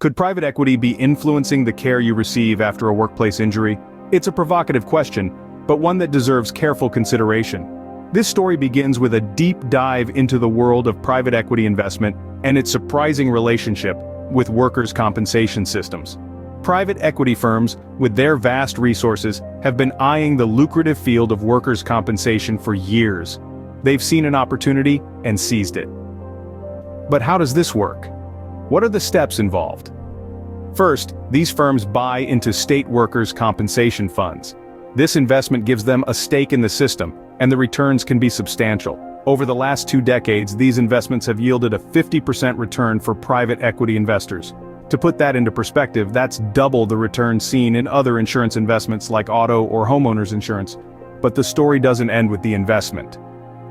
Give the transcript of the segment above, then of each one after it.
Could private equity be influencing the care you receive after a workplace injury? It's a provocative question, but one that deserves careful consideration. This story begins with a deep dive into the world of private equity investment and its surprising relationship with workers' compensation systems. Private equity firms, with their vast resources, have been eyeing the lucrative field of workers' compensation for years. They've seen an opportunity and seized it. But how does this work? What are the steps involved? First, these firms buy into state workers' compensation funds. This investment gives them a stake in the system, and the returns can be substantial. Over the last 2 decades, these investments have yielded a 50% return for private equity investors. To put that into perspective, that's double the return seen in other insurance investments like auto or homeowners insurance. But the story doesn't end with the investment.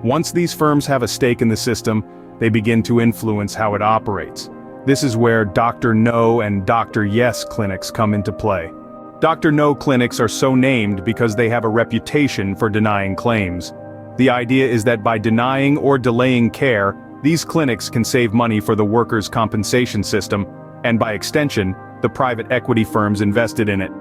Once these firms have a stake in the system, they begin to influence how it operates. This is where Dr. No and Dr. Yes clinics come into play. Dr. No clinics are so named because they have a reputation for denying claims. The idea is that by denying or delaying care, these clinics can save money for the workers' compensation system, and by extension, the private equity firms invested in it.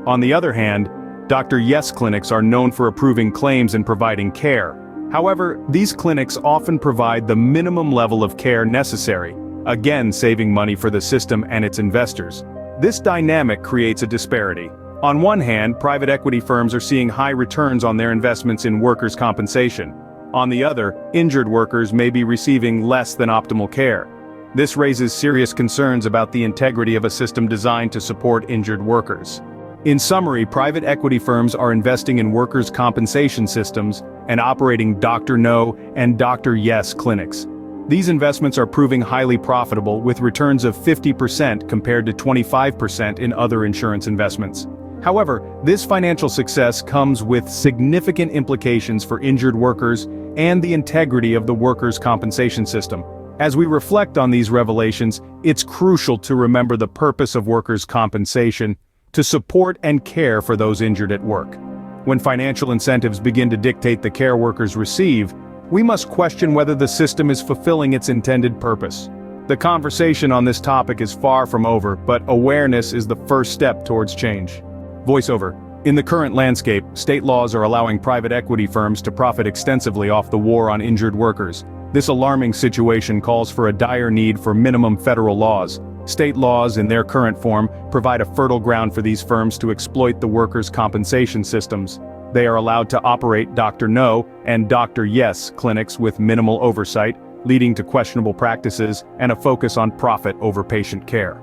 On the other hand, Dr. Yes clinics are known for approving claims and providing care. However, these clinics often provide the minimum level of care necessary, again saving money for the system and its investors. This dynamic creates a disparity. On one hand, private equity firms are seeing high returns on their investments in workers' compensation. On the other, injured workers may be receiving less than optimal care. This raises serious concerns about the integrity of a system designed to support injured workers. In summary, private equity firms are investing in workers' compensation systems and operating Dr. No and Dr. Yes clinics. These investments are proving highly profitable, with returns of 50% compared to 25% in other insurance investments. However, this financial success comes with significant implications for injured workers and the integrity of the workers' compensation system. As we reflect on these revelations, it's crucial to remember the purpose of workers' compensation: to support and care for those injured at work. When financial incentives begin to dictate the care workers receive, we must question whether the system is fulfilling its intended purpose. The conversation on this topic is far from over, but awareness is the first step towards change. Voiceover. In the current landscape, state laws are allowing private equity firms to profit extensively off the war on injured workers. This alarming situation calls for a dire need for minimum federal laws. State laws, in their current form, provide a fertile ground for these firms to exploit the workers' compensation systems. They are allowed to operate Dr. No and Dr. Yes clinics with minimal oversight, leading to questionable practices and a focus on profit over patient care.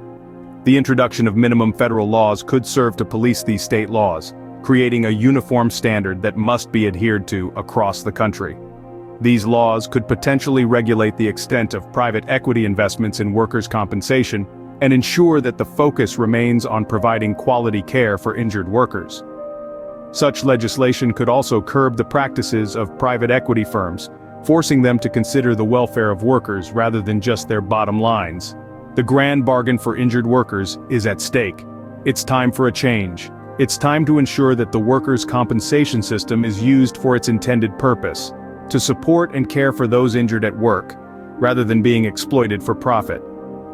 The introduction of minimum federal laws could serve to police these state laws, creating a uniform standard that must be adhered to across the country. These laws could potentially regulate the extent of private equity investments in workers' compensation and ensure that the focus remains on providing quality care for injured workers. Such legislation could also curb the practices of private equity firms, forcing them to consider the welfare of workers rather than just their bottom lines. The grand bargain for injured workers is at stake. It's time for a change. It's time to ensure that the workers' compensation system is used for its intended purpose: to support and care for those injured at work, rather than being exploited for profit.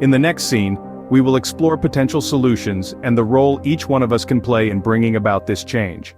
In the next scene, we will explore potential solutions and the role each one of us can play in bringing about this change.